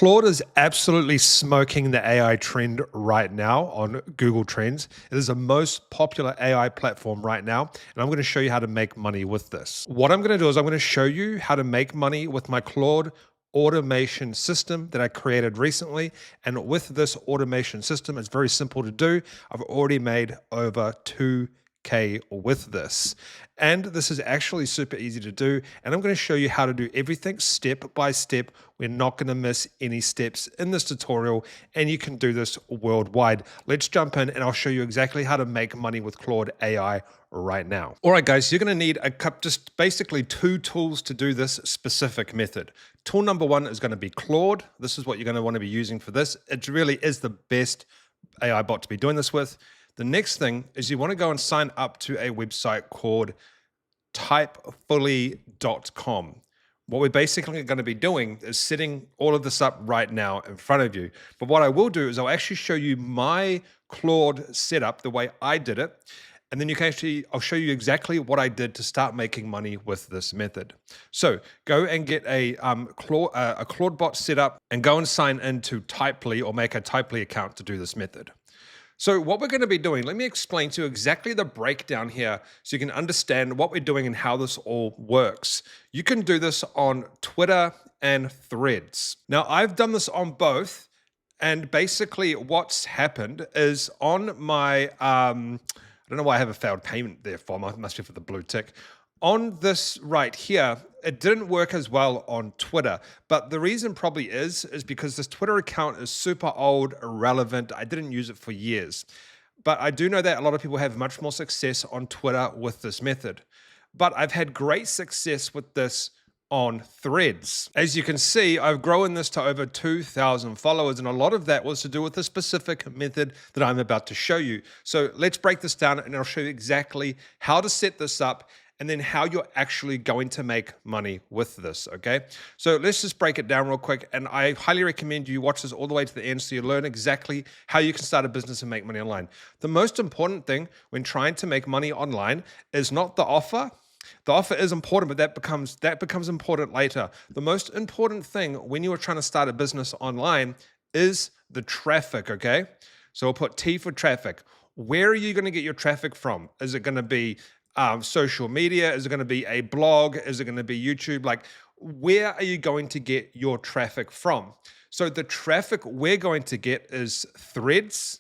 Claude is absolutely smoking the AI trend right now on Google Trends. It is the most popular AI platform right now, and I'm going to show you how to make money with this. What I'm going to do is I'm going to show you how to make money with my Claude automation system that I created recently. And with this automation system, it's very simple to do. I've already made over 2K with this. And this is actually super easy to do. And I'm going to show you how to do everything step by step. We're not going to miss any steps in this tutorial, and you can do this worldwide. Let's jump in and I'll show you exactly how to make money with Claude AI right now. All right, guys, you're going to need just basically 2 tools to do this specific method. Tool number 1 is going to be Claude. This is what you're going to want to be using for this. It really is the best AI bot to be doing this with. The next thing is you want to go and sign up to a website called typefully.com. What we're basically going to be doing is setting all of this up right now in front of you. But what I will do is I'll actually show you my Claude setup, the way I did it. And then I'll show you exactly what I did to start making money with this method. So go and get a Claude bot set up and go and sign into Typely or make a Typely account to do this method. So what we're going to be doing, let me explain to you exactly the breakdown here so you can understand what we're doing and how this all works. You can do this on Twitter and Threads. Now, I've done this on both, and basically what's happened is on my, I don't know why I have a failed payment there for, must be for the blue tick. On this right here, it didn't work as well on Twitter, but the reason probably is because this Twitter account is super old, irrelevant. I didn't use it for years, but I do know that a lot of people have much more success on Twitter with this method. But I've had great success with this on Threads. As you can see, I've grown this to over 2,000 followers, and a lot of that was to do with the specific method that I'm about to show you. So let's break this down, and I'll show you exactly how to set this up and then how you're actually going to make money with this, okay? So let's just break it down real quick, and I highly recommend you watch this all the way to the end so you learn exactly how you can start a business and make money online. The most important thing when trying to make money online is not the offer. The offer is important, but that becomes important later. The most important thing when you are trying to start a business online is the traffic, okay? So we'll put T for traffic. Where are you going to get your traffic from? Is it going to be social media? Is it going to be a blog? Is it going to be YouTube? Like, where are you going to get your traffic from? So the traffic we're going to get is Threads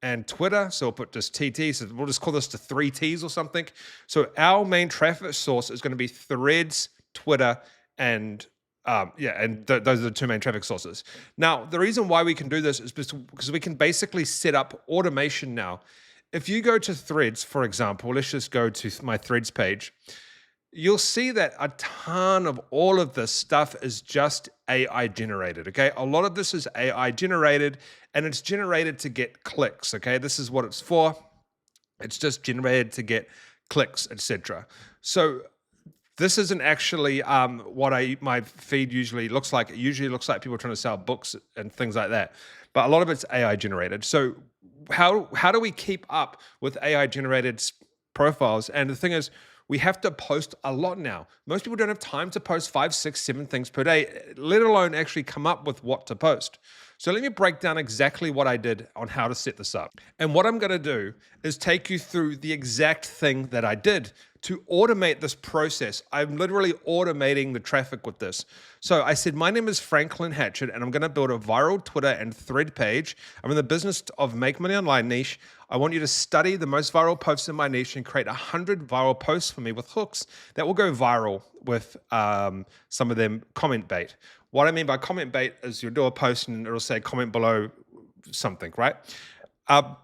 and Twitter. So we'll put just TT. So we'll just call this the 3 T's or something. So our main traffic source is going to be Threads, Twitter, and those are the 2 main traffic sources. Now, the reason why we can do this is because we can basically set up automation now. If you go to Threads, for example, let's just go to my Threads page, you'll see that a ton of all of this stuff is just AI generated, okay? A lot of this is AI generated, and it's generated to get clicks, okay? This is what it's for. It's just generated to get clicks, etc. So this isn't actually what my feed usually looks like. It usually looks like people trying to sell books and things like that. But a lot of it's AI generated. So how do we keep up with AI generated profiles? And the thing is, we have to post a lot now. Most people don't have time to post 5, 6, 7 things per day, let alone actually come up with what to post. So let me break down exactly what I did on how to set this up. And what I'm going to do is take you through the exact thing that I did to automate this process. I'm literally automating the traffic with this. So I said, my name is Franklin Hatchett, and I'm going to build a viral Twitter and thread page. I'm in the business of make money online niche. I want you to study the most viral posts in my niche and create 100 viral posts for me with hooks that will go viral with some of them comment bait. What I mean by comment bait is you'll do a post and it'll say comment below something, right? And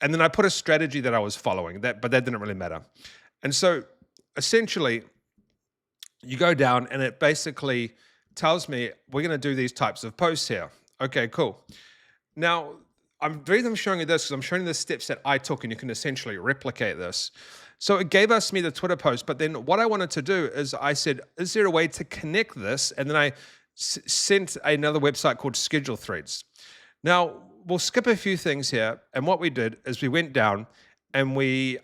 then I put a strategy that I was following, but that didn't really matter. And so essentially, you go down and it basically tells me we're going to do these types of posts here. Okay, cool. Now, the reason I'm showing you this is I'm showing you the steps that I took, and you can essentially replicate this. So it gave us me the Twitter post, but then what I wanted to do is I said, is there a way to connect this? And then I sent another website called Schedule Threads. Now, we'll skip a few things here. And what we did is we went down and we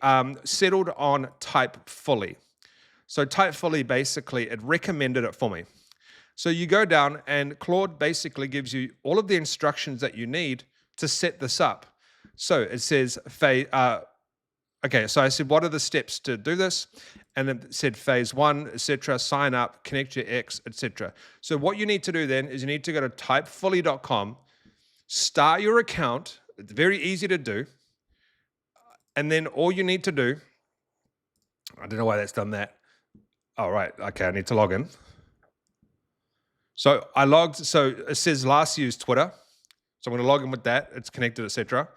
settled on Type Fully. So Type Fully, basically, it recommended it for me. So you go down and Claude basically gives you all of the instructions that you need to set this up. So it says, okay, so I said, what are the steps to do this? And it said phase 1, etc., sign up, connect your X, etc. So what you need to do then is you need to go to typefully.com, start your account. It's very easy to do. And then all you need to do, I don't know why that's done that. Oh, right. Okay, I need to log in. So I logged, so it says last used Twitter. So I'm going to log in with that. It's connected, etc.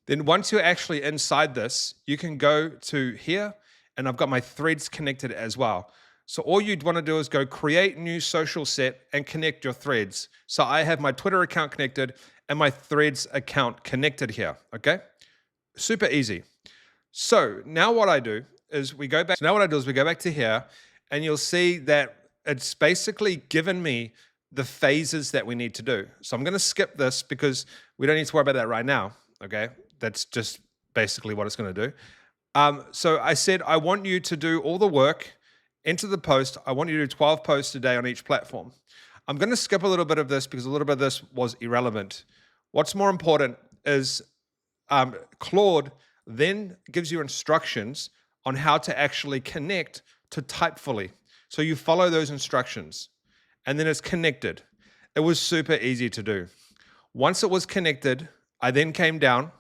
Then once you're actually inside this, you can go to here, and I've got my threads connected as well. So all you'd want to do is go create new social set and connect your threads. So I have my Twitter account connected and my threads account connected here, okay? Super easy. So now what I do is we go back. So now what I do is we go back to here, and you'll see that it's basically given me the phases that we need to do. So I'm going to skip this because we don't need to worry about that right now, okay? That's just basically what it's going to do. So I said, I want you to do all the work, enter the post. I want you to do 12 posts a day on each platform. I'm going to skip a little bit of this because a little bit of this was irrelevant. What's more important is Claude then gives you instructions on how to actually connect to Typefully. So you follow those instructions, and then it's connected. It was super easy to do. Once it was connected, I then came down.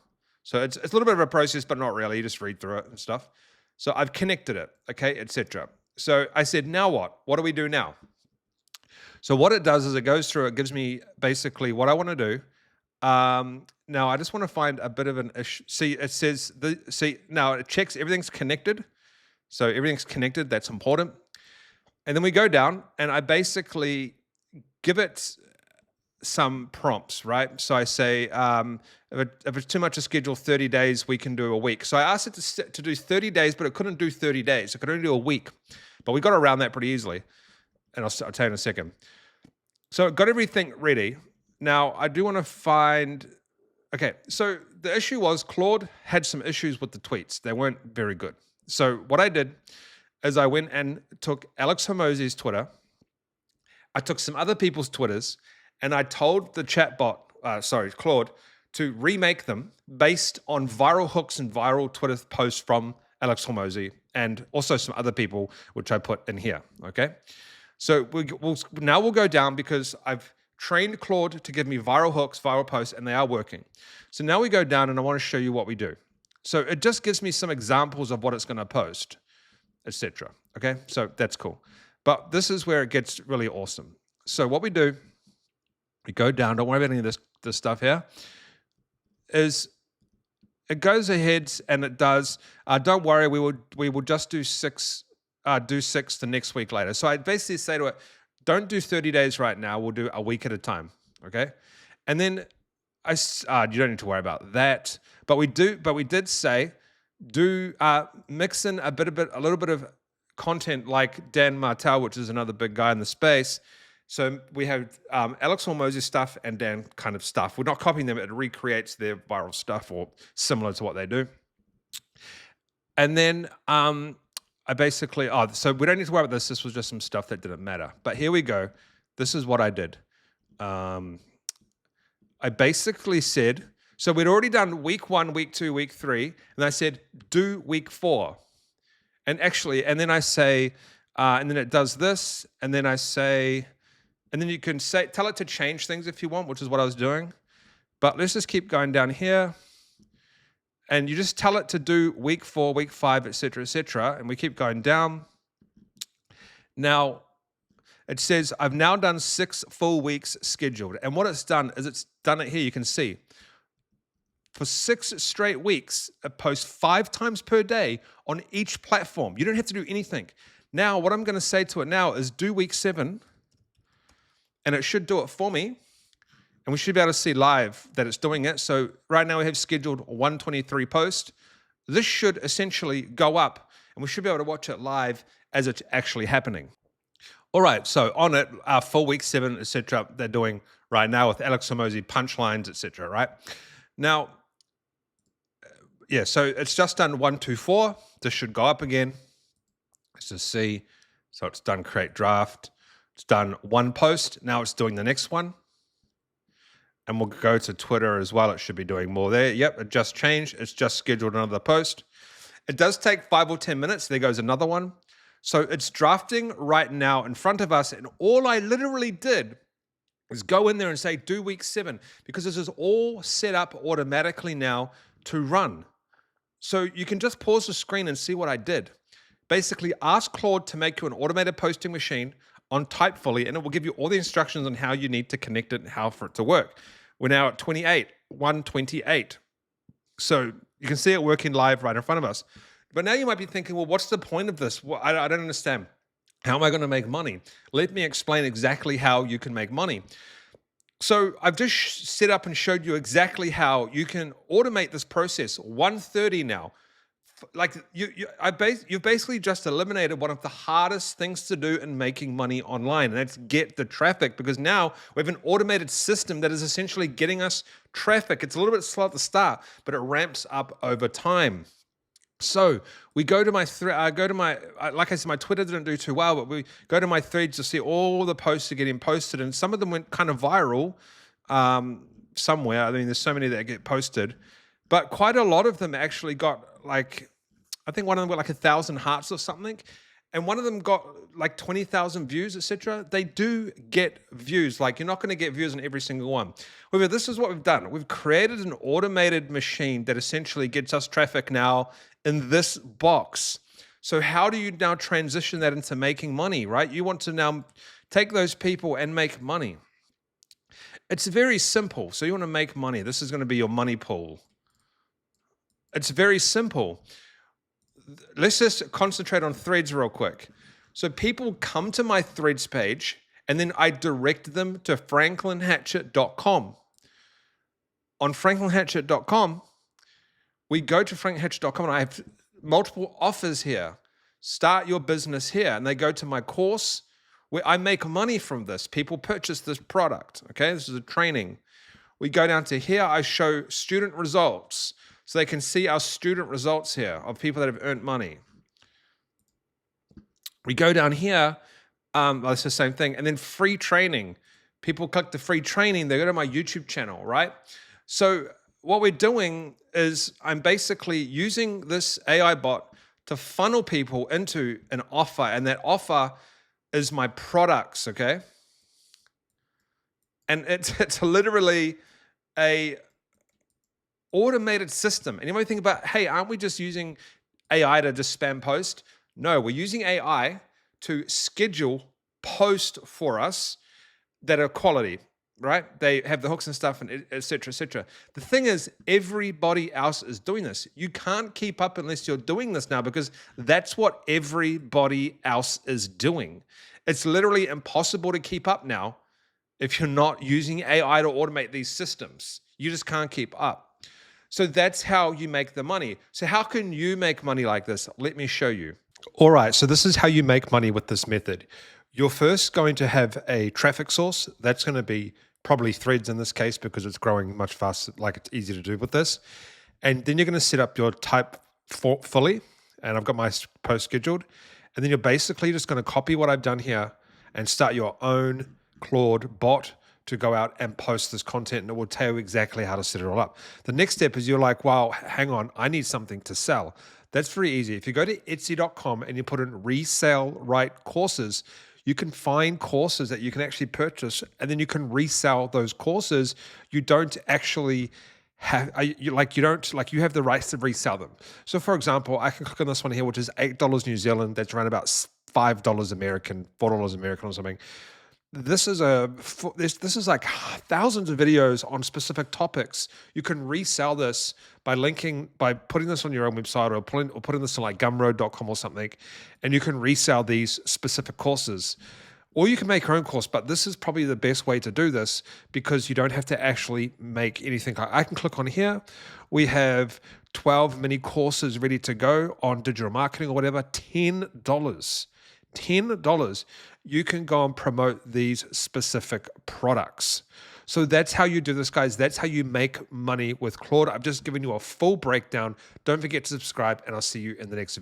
So it's a little bit of a process, but not really. You just read through it and stuff. So I've connected it, okay, etc. So I said, now what? What do we do now? So what it does is it goes through, it gives me basically what I want to do. Now I just want to find a bit of an issue. See, it says, now it checks everything's connected. So everything's connected, that's important. And then we go down and I basically give it some prompts, right? So I say, if it's too much to schedule 30 days, we can do a week. So I asked it to do 30 days, but it couldn't do 30 days. It could only do a week. But we got around that pretty easily. And I'll tell you in a second. So it got everything ready. Now, I do want to find... Okay, so the issue was Claude had some issues with the tweets. They weren't very good. So what I did is I went and took Alex Hormozi's Twitter. I took some other people's Twitters, and I told the chatbot, Claude, to remake them based on viral hooks and viral Twitter posts from Alex Hormozi and also some other people, which I put in here, okay? So now we'll go down because I've trained Claude to give me viral hooks, viral posts, and they are working. So now we go down and I want to show you what we do. So it just gives me some examples of what it's going to post, etc. Okay, so that's cool. But this is where it gets really awesome. So what we do, we go down, don't worry about any of this stuff here, is it goes ahead and it does, don't worry, we will just do six the next week later. So I basically say to it, don't do 30 days right now, we'll do a week at a time, okay? And then you don't need to worry about that, but we did say, mix in a little bit of content like Dan Martel, which is another big guy in the space. So we have Alex Hormozi stuff and Dan kind of stuff. We're not copying them, it recreates their viral stuff or similar to what they do. And then I basically, so we don't need to worry about this. This was just some stuff that didn't matter. But here we go. This is what I did. I basically said, so we'd already done week 1, week 2, week 3, and I said, do week 4. And then I say, and then it does this, and then I say, and then you can tell it to change things if you want, which is what I was doing. But let's just keep going down here. And you just tell it to do week 4, week 5, etc., etc. And we keep going down. Now, it says, I've now done 6 full weeks scheduled. And what it's done is it's done it here. You can see. For 6 straight weeks, it posts 5 times per day on each platform. You don't have to do anything. Now, what I'm going to say to it now is do week 7. And it should do it for me. And we should be able to see live that it's doing it. So right now we have scheduled 123 posts. This should essentially go up, and we should be able to watch it live as it's actually happening. All right, so on it, for week 7, etc., they're doing right now with Alex Hormozi, punchlines, etc., right? Now, yeah, so it's just done 124. This should go up again. Let's just see. So it's done create draft. It's done one post. Now it's doing the next one. And we'll go to Twitter as well. It should be doing more there. Yep, it just changed. It's just scheduled another post. It does take 5 or 10 minutes. There goes another one. So it's drafting right now in front of us. And all I literally did is go in there and say, do week 7, because this is all set up automatically now to run. So you can just pause the screen and see what I did. Basically, ask Claude to make you an automated posting machine on Typefully, and it will give you all the instructions on how you need to connect it and how for it to work. We're now at 128. So you can see it working live right in front of us. But now you might be thinking, well, what's the point of this? Well, I don't understand. How am I going to make money? Let me explain exactly how you can make money. So I've just set up and showed you exactly how you can automate this process. 130 now. Like you've basically just eliminated one of the hardest things to do in making money online, and that's get the traffic, because now we have an automated system that is essentially getting us traffic. It's a little bit slow at the start, but it ramps up over time. So we go to my like I said, my Twitter didn't do too well, but we go to my threads to see all the posts are getting posted, and some of them went kind of viral somewhere. I mean, there's so many that get posted, but quite a lot of them actually got, like, I think one of them got like 1,000 hearts or something, and one of them got like 20,000 views, etc. They do get views. Like, you're not going to get views on every single one. However, this is what we've done. We've created an automated machine that essentially gets us traffic now in this box. So how do you now transition that into making money, right? You want to now take those people and make money. It's very simple. So you want to make money. This is going to be your money pool. It's very simple. Let's just concentrate on threads real quick. So people come to my threads page, and then I direct them to franklinhatchett.com. On franklinhatchett.com, we go to franklinhatchett.com, and I have multiple offers here. Start your business here. And they go to my course where I make money from this. People purchase this product. Okay, this is a training. We go down to here. I show student results. So they can see our student results here of people that have earned money. We go down here, it's the same thing. And then free training. People click the free training, they go to my YouTube channel, right? So what we're doing is I'm basically using this AI bot to funnel people into an offer, and that offer is my products, okay? And it's literally a automated system. And you might think about, hey, aren't we just using AI to just spam post? No, we're using AI to schedule posts for us that are quality, right? They have the hooks and stuff, and et cetera, et cetera. The thing is, everybody else is doing this. You can't keep up unless you're doing this now, because that's what everybody else is doing. It's literally impossible to keep up now if you're not using AI to automate these systems. You just can't keep up. So that's how you make the money. So how can you make money like this? Let me show you. All right, so this is how you make money with this method. You're first going to have a traffic source. That's going to be probably threads in this case, because it's growing much faster, like it's easy to do with this. And then you're going to set up your Typefully, and I've got my post scheduled. And then you're basically just going to copy what I've done here and start your own Claude bot to go out and post this content, and it will tell you exactly how to set it all up. The next step is you're like, wow, hang on, I need something to sell. That's very easy. If you go to Etsy.com and you put in resell right courses, you can find courses that you can actually purchase, and then you can resell those courses. You don't actually have, you have the rights to resell them. So for example, I can click on this one here, which is $8 New Zealand. That's around about $5 American, $4 American or something. This is like thousands of videos on specific topics. You can resell this by putting this on your own website, or putting this on like gumroad.com or something, and you can resell these specific courses. Or you can make your own course, but this is probably the best way to do this, because you don't have to actually make anything. I can click on here. We have 12 mini courses ready to go on digital marketing or whatever, $10. $10. You can go and promote these specific products. So that's how you do this, guys. That's how you make money with Claude. I've just given you a full breakdown. Don't forget to subscribe, and I'll see you in the next video.